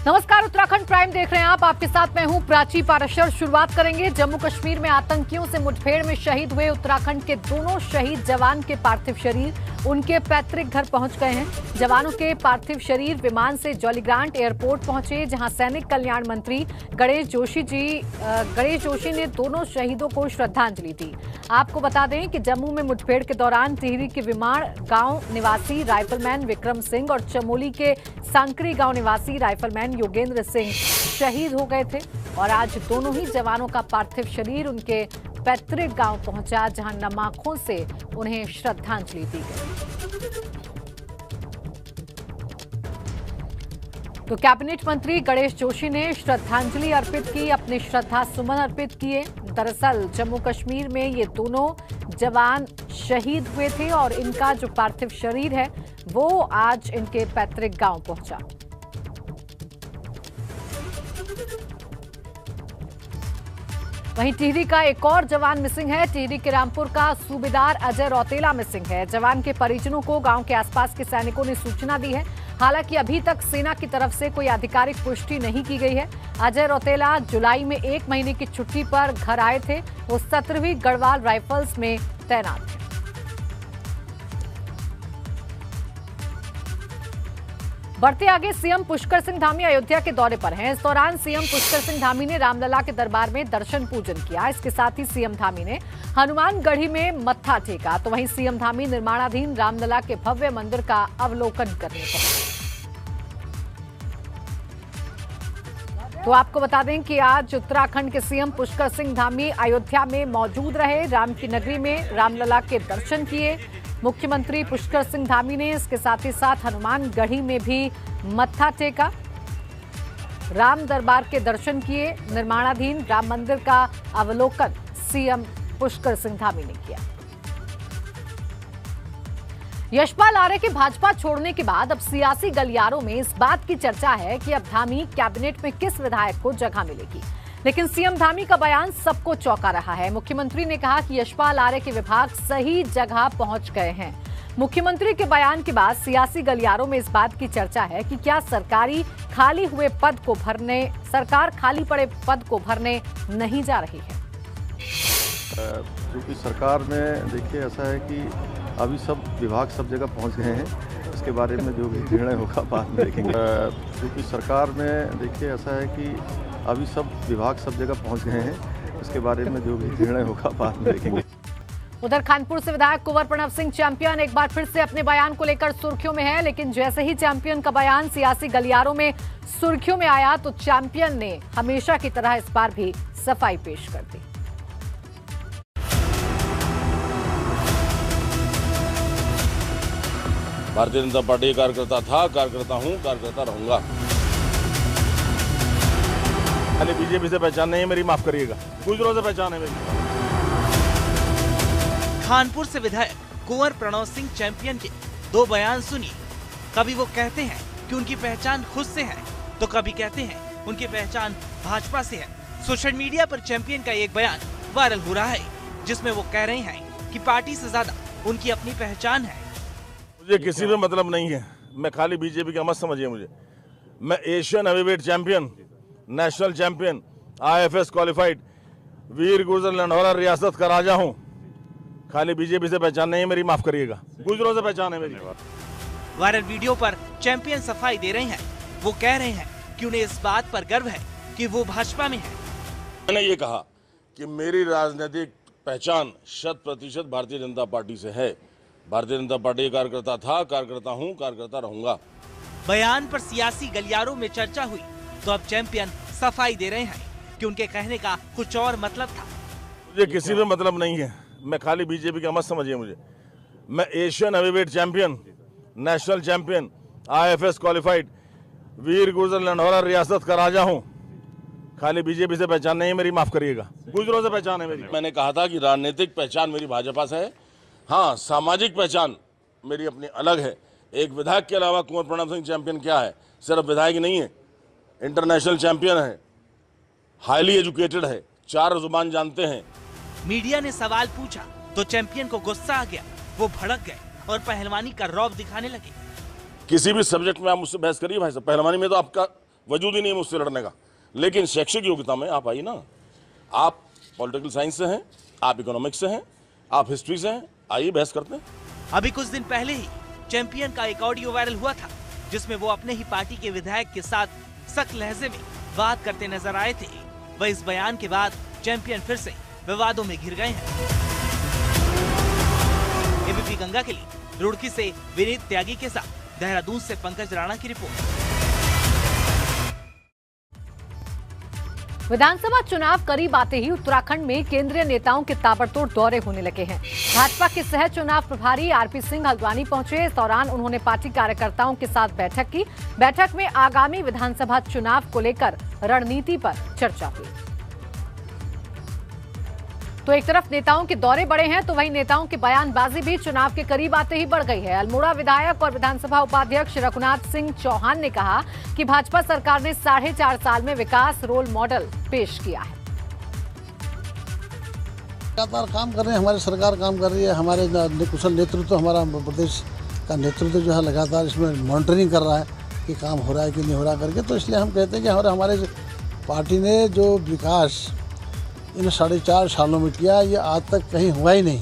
नमस्कार, उत्तराखंड प्राइम देख रहे हैं आप। आपके साथ मैं हूं प्राची पाराशर। शुरुआत करेंगे जम्मू कश्मीर में आतंकियों से मुठभेड़ में शहीद हुए उत्तराखंड के दोनों शहीद जवान के पार्थिव शरीर उनके पैतृक घर पहुंच गए हैं। जवानों के पार्थिव शरीर विमान से जौलीग्रांट एयरपोर्ट पहुंचे, जहां सैनिक कल्याण मंत्री गणेश जोशी ने दोनों शहीदों को श्रद्धांजलि दी। आपको बता दें कि जम्मू में मुठभेड़ के दौरान टिहरी के विमाड़ गांव निवासी राइफलमैन विक्रम सिंह और चमोली के सांकरी गांव निवासी राइफलमैन योगेंद्र सिंह शहीद हो गए थे और आज दोनों ही जवानों का पार्थिव शरीर उनके पैतृक गांव पहुंचा, जहां नम आंखों से उन्हें श्रद्धांजलि दी गई। तो कैबिनेट मंत्री गणेश जोशी ने श्रद्धांजलि अर्पित की, अपने श्रद्धा सुमन अर्पित किए। दरअसल जम्मू कश्मीर में ये दोनों जवान शहीद हुए थे और इनका जो पार्थिव शरीर है वो आज इनके पैतृक गांव पहुंचा। वहीं टिहरी का एक और जवान मिसिंग है। टिहरी के रामपुर का सूबेदार अजय रौतेला मिसिंग है। जवान के परिजनों को गांव के आसपास के सैनिकों ने सूचना दी है। हालांकि अभी तक सेना की तरफ से कोई आधिकारिक पुष्टि नहीं की गई है। अजय रौतेला जुलाई में 1 महीने की छुट्टी पर घर आए थे। वो 17वीं गढ़वाल राइफल्स में तैनात थे। बढ़ते आगे, सीएम पुष्कर सिंह धामी अयोध्या के दौरे पर हैं। इस दौरान सीएम पुष्कर सिंह धामी ने रामलला के दरबार में दर्शन पूजन किया। इसके साथ ही सीएम धामी ने हनुमानगढ़ी में मत्था टेका। तो वहीं सीएम धामी निर्माणाधीन रामलला के भव्य मंदिर का अवलोकन करने पहुंचे। तो आपको बता दें कि आज उत्तराखंड के सीएम पुष्कर सिंह धामी अयोध्या में मौजूद रहे। राम की नगरी में रामलला के दर्शन किए मुख्यमंत्री पुष्कर सिंह धामी ने। इसके साथ ही साथ हनुमानगढ़ी में भी मत्था टेका, राम दरबार के दर्शन किए। निर्माणाधीन राम मंदिर का अवलोकन सीएम पुष्कर सिंह धामी ने किया। यशपाल आर्य के भाजपा छोड़ने के बाद अब सियासी गलियारों में इस बात की चर्चा है कि अब धामी कैबिनेट में किस विधायक को जगह मिलेगी। लेकिन सीएम धामी का बयान सबको चौंका रहा है। मुख्यमंत्री ने कहा कि यशपाल आर्य के विभाग सही जगह पहुंच गए हैं। मुख्यमंत्री के बयान के बाद सियासी गलियारों में इस बात की चर्चा है कि क्या सरकार खाली पड़े पद को भरने नहीं जा रही है। क्योंकि सरकार में देखिए ऐसा है कि अभी सब विभाग सब जगह पहुंच गए हैं। इसके बारे में जो भी निर्णय होगा बाद में देखेंगे। क्योंकि सरकार में देखिए ऐसा है कि अभी सब विभाग सब जगह पहुंच गए हैं। इसके बारे में जो भी निर्णय होगा बाद में देखेंगे। उधर खानपुर से विधायक कुंवर प्रणव सिंह चैंपियन एक बार फिर से अपने बयान को लेकर सुर्खियों में है। लेकिन जैसे ही चैंपियन का बयान सियासी गलियारों में सुर्खियों में आया तो चैंपियन ने हमेशा की तरह इस बार भी सफाई पेश कर दी। भारतीय जनता पार्टी का कार्यकर्ता था, कार्यकर्ता हूं, कार्यकर्ता रहूंगा। खाली बीजेपी से पहचान नहीं है मेरी, माफ करिएगा। कुछ दिनों से पहचान है मेरी। खानपुर से विधायक कुंवर प्रणव सिंह चैंपियन के 2 बयान सुनिए। कभी वो कहते हैं कि उनकी पहचान खुद से है, तो कभी कहते हैं उनकी पहचान भाजपा से है। सोशल मीडिया पर चैंपियन का एक बयान वायरल हो रहा है, जिसमें वो कह रहे हैं कि पार्टी से ज्यादा उनकी अपनी पहचान है। मुझे किसी में मतलब नहीं है। मैं खाली बीजेपी का मत समझिए मुझे। मैं Asian heavyweight champion, national champion, IFS qualified, वीर गुर्जर लंढौरा रियासत का राजा हूं। खाली बीजेपी से पहचान नहीं है मेरी, माफ करिएगा। कुछ दिनों से पहचान है मेरी। वायरल वीडियो पर चैंपियन सफाई दे रहे हैं। वो कह रहे हैं कि उन्हें इस बात पर गर्व है कि वो भाजपा में है। मैंने ये कहा कि मेरी राजनीतिक पहचान 100% भारतीय जनता पार्टी से है। भारतीय जनता पार्टी का कार्यकर्ता था, कार्यकर्ता हूं, कार्यकर्ता रहूंगा। बयान पर सियासी गलियारों में चर्चा हुई तो अब चैंपियन सफाई दे रहे हैं कि उनके कहने का कुछ और मतलब था। मुझे किसी में मतलब नहीं है। मैं खाली बीजेपी का मत समझिए मुझे। मैं Asian heavyweight champion, national champion, IFS qualified, वीर गुर्जर लंढौरा रियासत का राजा हूं। खाली बीजेपी से पहचान नहीं है मेरी, माफ करिएगा। कुछ दिनों से पहचान है मेरी। मैंने कहा था कि राजनीतिक पहचान मेरी भाजपा से है। हाँ, सामाजिक पहचान मेरी अपनी अलग है। एक विधायक के अलावा कुंवर प्रणव सिंह चैंपियन क्या है? सिर्फ विधायक ही नहीं है, इंटरनेशनल चैंपियन है, हाईली एजुकेटेड है, 4 जुबान जानते हैं। मीडिया ने सवाल पूछा तो चैंपियन को गुस्सा आ गया। वो भड़क गए और पहलवानी का रौब दिखाने लगे। किसी भी सब्जेक्ट में आप मुझसे बहस करिए भाई साहब, पहलवानी में तो आपका वजूद ही नहीं है मुझसे लड़ने का। लेकिन शैक्षिक योग्यता में आप आइए ना, आप पॉलिटिकल साइंस से हैं, आप इकोनॉमिक्स से हैं, आप हिस्ट्री से हैं, आइए बहस करते हैं। अभी कुछ दिन पहले ही चैंपियन का एक ऑडियो वायरल हुआ था, जिसमें वो अपने ही पार्टी के विधायक के साथ सख्त लहजे में बात करते नजर आए थे। वह इस बयान के बाद चैंपियन फिर से विवादों में घिर गए हैं। एबीपी गंगा के लिए रुड़की से विनीत त्यागी के साथ देहरादून से पंकज राणा की रिपोर्ट। विधानसभा चुनाव करीब आते ही उत्तराखंड में केंद्रीय नेताओं के ताबड़तोड़ दौरे होने लगे हैं। भाजपा के सह चुनाव प्रभारी आरपी सिंह हल्द्वानी पहुंचे। इस दौरान उन्होंने पार्टी कार्यकर्ताओं के साथ बैठक की। बैठक में आगामी विधानसभा चुनाव को लेकर रणनीति पर चर्चा हुई। तो एक तरफ नेताओं के दौरे बढ़े हैं, तो वहीं नेताओं की बयानबाजी भी चुनाव के करीब आते ही बढ़ गई है। अल्मोड़ा विधायक और विधानसभा उपाध्यक्ष रघुनाथ सिंह चौहान ने कहा कि भाजपा सरकार ने 4.5 साल में विकास रोल मॉडल पेश किया है। लगातार काम कर रहे हैं, हमारी सरकार काम कर रही है। हमारे कुशल नेतृत्व, हमारा प्रदेश का नेतृत्व जो है लगातार इसमें मॉनिटरिंग कर रहा है कि काम हो रहा है कि नहीं हो रहा करके। तो इसलिए हम कहते हैं कि हमारे पार्टी ने जो विकास इन 4.5 सालों में किया, ये आज तक कहीं हुआ ही नहीं।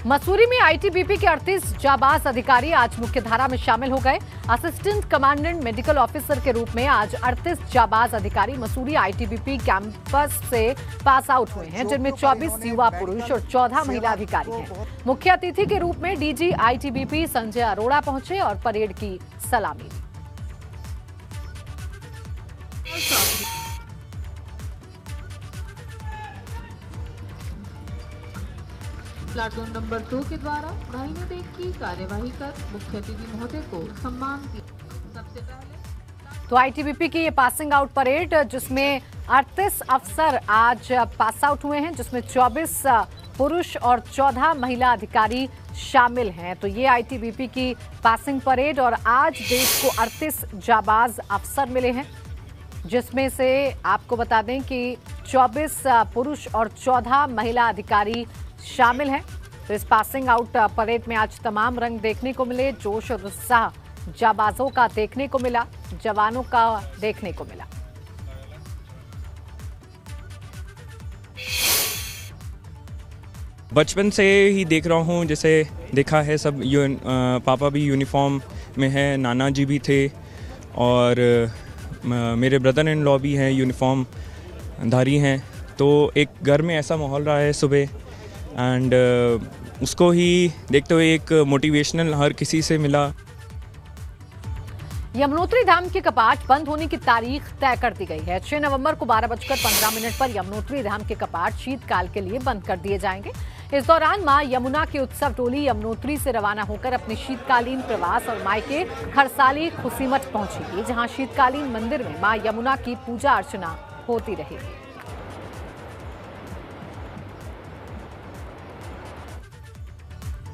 मसूरी में आईटीबीपी के 38 जाबाज अधिकारी आज मुख्यधारा में शामिल हो गए। असिस्टेंट कमांडेंट मेडिकल ऑफिसर के रूप में आज 38 जाबाज अधिकारी मसूरी आईटीबीपी कैंपस से पास आउट हुए हैं, जिनमें 24 युवा पुरुष और 14 महिला अधिकारी हैं। मुख्य अतिथि के रूप में डीजी आईटीबीपी संजय अरोड़ा पहुंचे और परेड की सलामी ली। प्लाटून नंबर 2 के द्वारा दाहिने देख की कार्यवाही कर मुख्य अतिथि महोदय को सम्मान किया। सबसे पहले तो आईटीबीपी की ये पासिंग आउट परेड, जिसमें 38 अफसर आज पास आउट हुए हैं, जिसमें 24 पुरुष और 14 महिला अधिकारी शामिल हैं। तो ये आईटीबीपी की पासिंग परेड, और आज देश को 38 जाबाज अफसर मिले हैं, जिसमें से आपको बता दें कि 24 पुरुष और 14 महिला अधिकारी शामिल हैं। तो इस पासिंग आउट परेड में आज तमाम रंग देखने को मिले। जोश और उत्साह जाबाजों का देखने को मिला, जवानों का देखने को मिला। बचपन से ही देख रहा हूँ, जैसे देखा है सब पापा भी यूनिफॉर्म में है, नाना जी भी थे, और मेरे ब्रदर इन लॉ भी हैं, यूनिफॉर्म धारी हैं। तो एक घर में ऐसा माहौल रहा है सुबह, एंड उसको ही देखते हुए एक मोटिवेशनल हर किसी से मिला। यमुनोत्री धाम के कपाट बंद होने की तारीख तय कर दी गई है। 6 नवंबर को 12:15 पर यमुनोत्री धाम के कपाट शीतकाल के लिए बंद कर दिए जाएंगे। इस दौरान मां यमुना की उत्सव टोली यमुनोत्री से रवाना होकर अपने शीतकालीन प्रवास और मायके खरसाली खुसीमठ पहुंचेगी, जहां शीतकालीन मंदिर में मां यमुना की पूजा अर्चना होती रहेगी।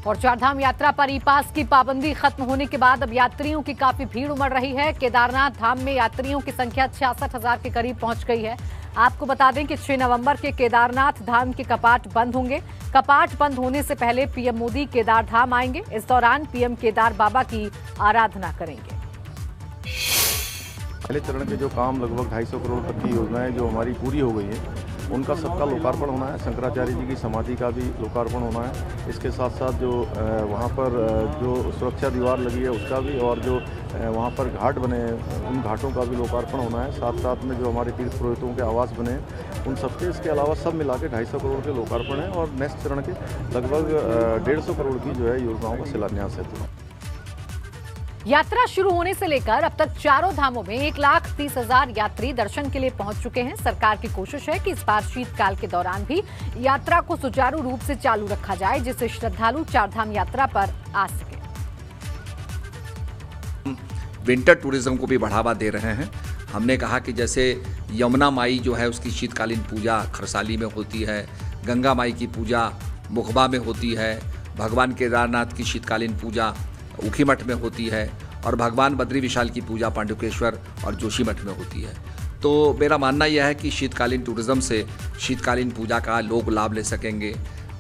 और चारधाम यात्रा पर ई पास की पाबंदी खत्म होने के बाद अब यात्रियों की काफी भीड़ उमड़ रही है। केदारनाथ धाम में यात्रियों की संख्या 66,000 के करीब पहुंच गई है। आपको बता दें कि 6 नवंबर के केदारनाथ धाम के कपाट बंद होंगे। कपाट बंद होने से पहले पीएम मोदी केदार धाम आएंगे। इस दौरान पीएम केदार बाबा की आराधना करेंगे। पहले चरण के जो काम लगभग 250 करोड़ तक की योजनाएं जो हमारी पूरी हो गई है, उनका सबका लोकार्पण होना है। शंकराचार्य जी की समाधि का भी लोकार्पण होना है। इसके साथ साथ जो वहाँ पर जो सुरक्षा दीवार लगी है उसका भी, और जो वहाँ पर घाट बने हैं उन घाटों का भी लोकार्पण होना है। साथ साथ में जो हमारे तीर्थ पुरोहितों के आवास बने हैं उन सबके, इसके अलावा सब मिला के 250 करोड़ के लोकार्पण है, और नेक्स्ट चरण के लगभग 150 करोड़ की जो है योजनाओं का शिलान्यास है। यात्रा शुरू होने से लेकर अब तक चारों धामों में 1,30,000 यात्री दर्शन के लिए पहुंच चुके हैं। सरकार की कोशिश है कि इस बार शीतकाल के दौरान भी यात्रा को सुचारू रूप से चालू रखा जाए, जिससे श्रद्धालु चारधाम यात्रा पर आ सके। विंटर टूरिज्म को भी बढ़ावा दे रहे हैं। हमने कहा कि जैसे यमुना माई जो है उसकी शीतकालीन पूजा खरसाली में होती है, गंगा माई की पूजा मुखबा में होती है, भगवान केदारनाथ की शीतकालीन पूजा ऊखीमठ में होती है, और भगवान बद्री विशाल की पूजा पांडुकेश्वर और जोशीमठ में होती है। तो मेरा मानना यह है कि शीतकालीन टूरिज्म से शीतकालीन पूजा का लोग लाभ ले सकेंगे,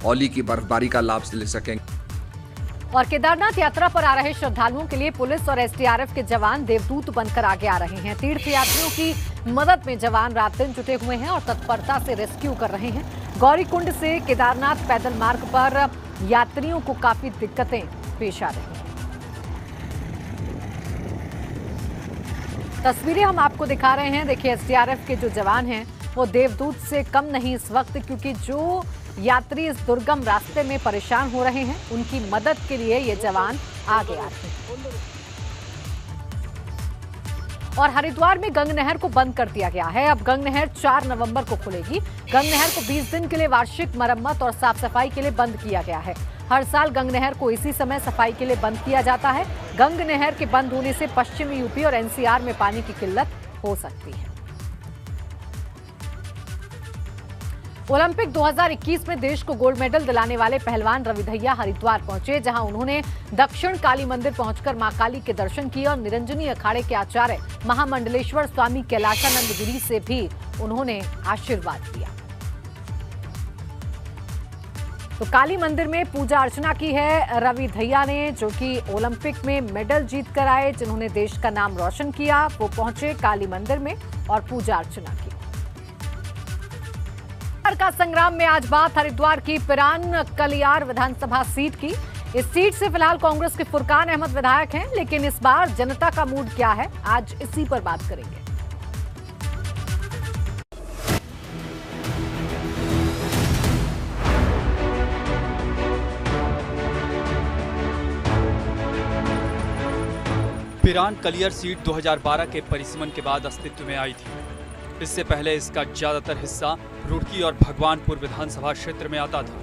औली की बर्फबारी का लाभ ले सकेंगे। और केदारनाथ यात्रा पर आ रहे श्रद्धालुओं के लिए पुलिस और एसडीआरएफ के जवान देवदूत बनकर आगे आ रहे हैं। तीर्थयात्रियों की मदद में जवान रात दिन जुटे हुए हैं और तत्परता से रेस्क्यू कर रहे हैं। गौरीकुंड से केदारनाथ पैदल मार्ग पर यात्रियों को काफी दिक्कतें पेश आ रही हैं। तस्वीरें हम आपको दिखा रहे हैं। देखिए, एसडीआरएफ के जो जवान हैं वो देवदूत से कम नहीं इस वक्त, क्योंकि जो यात्री इस दुर्गम रास्ते में परेशान हो रहे हैं उनकी मदद के लिए ये जवान आगे आ रहे हैं। और हरिद्वार में गंग नहर को बंद कर दिया गया है। अब गंग नहर 4 नवंबर को खुलेगी। गंग नहर को 20 दिन के लिए वार्षिक मरम्मत और साफ सफाई के लिए बंद किया गया है। हर साल गंग नहर को इसी समय सफाई के लिए बंद किया जाता है। गंग नहर के बंद होने से पश्चिमी यूपी और एनसीआर में पानी की किल्लत हो सकती है। ओलंपिक 2021 में देश को गोल्ड मेडल दिलाने वाले पहलवान रवि दहिया हरिद्वार पहुंचे, जहां उन्होंने दक्षिण काली मंदिर पहुंचकर मां काली के दर्शन किए और निरंजनी अखाड़े के आचार्य महामंडलेश्वर स्वामी कैलाशानंद गिरी से भी उन्होंने आशीर्वाद लिया। तो काली मंदिर में पूजा अर्चना की है रवि दहिया ने, जो कि ओलंपिक में मेडल जीत कर आए, जिन्होंने देश का नाम रोशन किया। वो पहुंचे काली मंदिर में और पूजा अर्चना की। का संग्राम में आज बात हरिद्वार की पिरान कलियार विधानसभा सीट की। इस सीट से फिलहाल कांग्रेस के फुरकान अहमद विधायक हैं, लेकिन इस बार जनता का मूड क्या है, आज इसी पर बात करेंगे। पिरान कलियर सीट 2012 के परिसीमन के बाद अस्तित्व में आई थी। इससे पहले इसका ज्यादातर हिस्सा रुड़की और भगवानपुर विधानसभा क्षेत्र में आता था।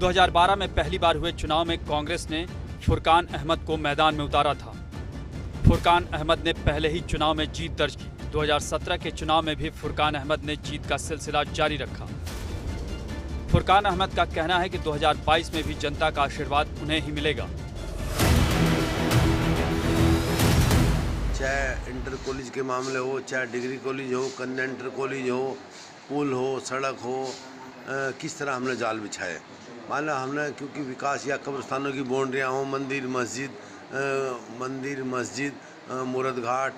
2012 में पहली बार हुए चुनाव में कांग्रेस ने फुरकान अहमद को मैदान में उतारा था। फुरकान अहमद ने पहले ही चुनाव में जीत दर्ज की। 2017 के चुनाव में भी फुरकान अहमद ने जीत का सिलसिला जारी रखा। फुरकान अहमद का कहना है कि 2022 में भी जनता का आशीर्वाद उन्हें ही मिलेगा। चाहे इंटर कॉलेज के मामले हो, चाहे डिग्री कॉलेज हो, कन्या इंटर कॉलेज हो, पुल हो, सड़क हो, किस तरह हमने जाल बिछाए। मान लो हमने क्योंकि विकास या कब्रिस्तानों की बाउंड्रियाँ हो, मंदिर मस्जिद मुरद घाट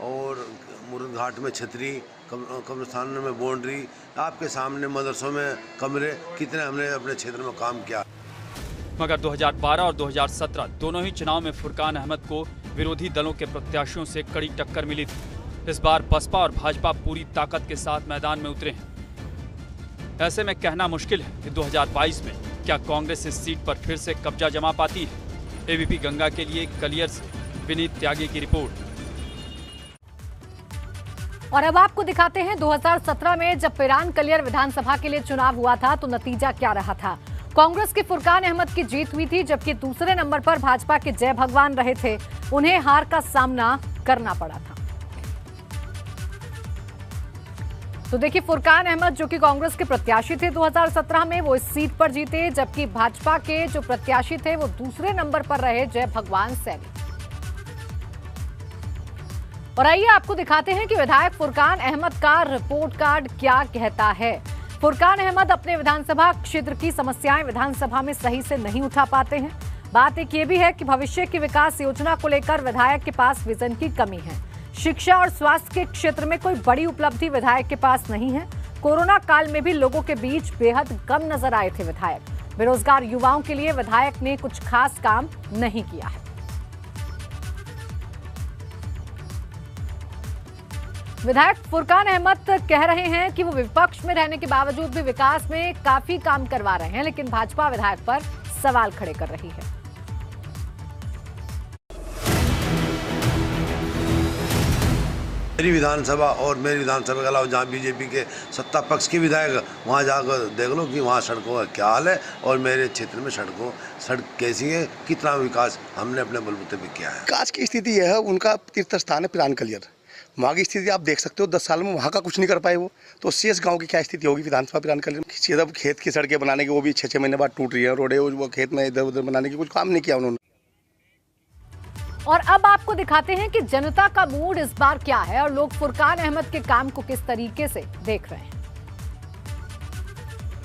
और मुरद घाट में छतरी, कब्रिस्तानों में बाउंड्री, आपके सामने मदरसों में कमरे, कितने हमने अपने क्षेत्र में काम किया। मगर 2012 और 2017 दोनों ही चुनाव में फुरकान अहमद को विरोधी दलों के प्रत्याशियों से कड़ी टक्कर मिली थी। इस बार बसपा और भाजपा पूरी ताकत के साथ मैदान में उतरे हैं। ऐसे में कहना मुश्किल है कि 2022 में क्या कांग्रेस इस सीट पर फिर से कब्जा जमा पाती है। एबीपी गंगा के लिए कलियर से विनीत त्यागी की रिपोर्ट। और अब आपको दिखाते हैं 2017 में जब पिरान कलियर विधानसभा के लिए चुनाव हुआ था तो नतीजा क्या रहा था। कांग्रेस के फुरकान अहमद की जीत हुई थी, जबकि दूसरे नंबर पर भाजपा के जय भगवान रहे थे। उन्हें हार का सामना करना पड़ा था। तो देखिए, फुरकान अहमद जो कि कांग्रेस के प्रत्याशी थे 2017 में, वो इस सीट पर जीते, जबकि भाजपा के जो प्रत्याशी थे वो दूसरे नंबर पर रहे जय भगवान सैनी। और आइए आपको दिखाते हैं कि विधायक फुरकान अहमद का रिपोर्ट कार्ड क्या कहता है। फुरकान अहमद अपने विधानसभा क्षेत्र की समस्याएं विधानसभा में सही से नहीं उठा पाते हैं। बात एक ये भी है कि भविष्य की विकास योजना को लेकर विधायक के पास विजन की कमी है। शिक्षा और स्वास्थ्य के क्षेत्र में कोई बड़ी उपलब्धि विधायक के पास नहीं है। कोरोना काल में भी लोगों के बीच बेहद कम नजर आए थे विधायक। बेरोजगार युवाओं के लिए विधायक ने कुछ खास काम नहीं किया है। विधायक फुरकान अहमद कह रहे हैं कि वो विपक्ष में रहने के बावजूद भी विकास में काफी काम करवा रहे हैं, लेकिन भाजपा विधायक पर सवाल खड़े कर रही है। मेरी विधानसभा और मेरी विधानसभा के अलावा जहाँ बीजेपी के सत्ता पक्ष के विधायक, वहाँ जाकर देख लो कि वहाँ सड़कों का क्या हाल है और मेरे क्षेत्र में सड़क कैसी है, कितना विकास हमने अपने बलबूते पे किया है। विकास की स्थिति यह है, उनका तीर्थ स्थान है पिरान कलियर। वहाँ की स्थिति आप देख सकते हो, 10 साल में वहाँ का कुछ नहीं कर पाए वो, तो शेष गांव की क्या स्थिति होगी विधानसभा पिरान कलियर में। सीधा खेत की सड़कें बनाने की वो भी 6-6 महीने बाद टूट रही है, रोडें वो खेत में इधर उधर बनाने की कुछ काम नहीं किया उन्होंने। और अब आपको दिखाते हैं कि जनता का मूड इस बार क्या है और लोग फुरकान अहमद के काम को किस तरीके से देख रहे हैं।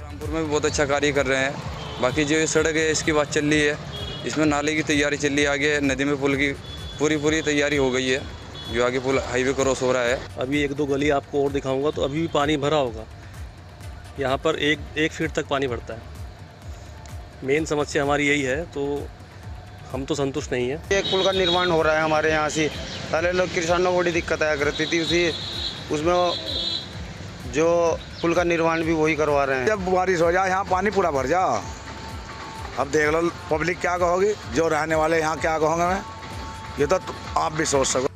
रामपुर में भी बहुत अच्छा कार्य कर रहे हैं बाकी जो ये सड़क है इसकी बात चल रही है, इसमें नाले की तैयारी चल रही है, आगे नदी में पुल की पूरी तैयारी हो गई है, जो आगे पुल हाईवे क्रॉस हो रहा है। अभी 1-2 गली आपको और दिखाऊंगा तो अभी भी पानी भरा होगा, यहाँ पर एक फीट तक पानी भरता है। मेन समस्या हमारी यही है, तो हम तो संतुष्ट नहीं है। एक पुल का निर्माण हो रहा है हमारे यहाँ से, पहले लोग किसानों को बड़ी दिक्कत आया करती थी, उसमें जो पुल का निर्माण भी वही करवा रहे हैं। जब बारिश हो जाए यहाँ पानी पूरा भर जा, अब देख लो पब्लिक क्या कहोगी, जो रहने वाले यहाँ क्या कहोगे, मैं ये तो आप भी सोच सको।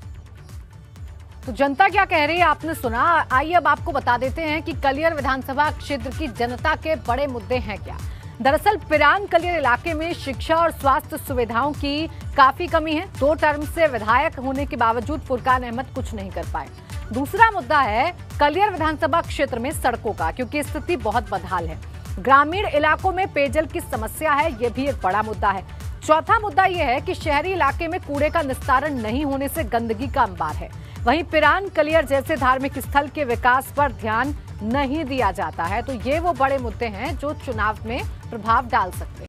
तो जनता क्या कह रही है आपने सुना। आइए अब आपको बता देते हैं कि कलियर विधानसभा क्षेत्र की जनता के बड़े मुद्दे हैं क्या। दरअसल पिरान कलियर इलाके में शिक्षा और स्वास्थ्य सुविधाओं की काफी कमी है। 2 टर्म से विधायक होने के बावजूद फुरकान अहमद कुछ नहीं कर पाए। दूसरा मुद्दा है कलियर विधानसभा क्षेत्र में सड़कों का, क्योंकि स्थिति बहुत बदहाल है। ग्रामीण इलाकों में पेयजल की समस्या है, यह भी एक बड़ा मुद्दा है। चौथा मुद्दा यह है कि शहरी इलाके में कूड़े का निस्तारण नहीं होने से गंदगी का अंबार है। वहीं पिरान कलियर जैसे धार्मिक स्थल के विकास पर ध्यान नहीं दिया जाता है। तो ये वो बड़े मुद्दे हैं जो चुनाव में प्रभाव डाल सकते हैं।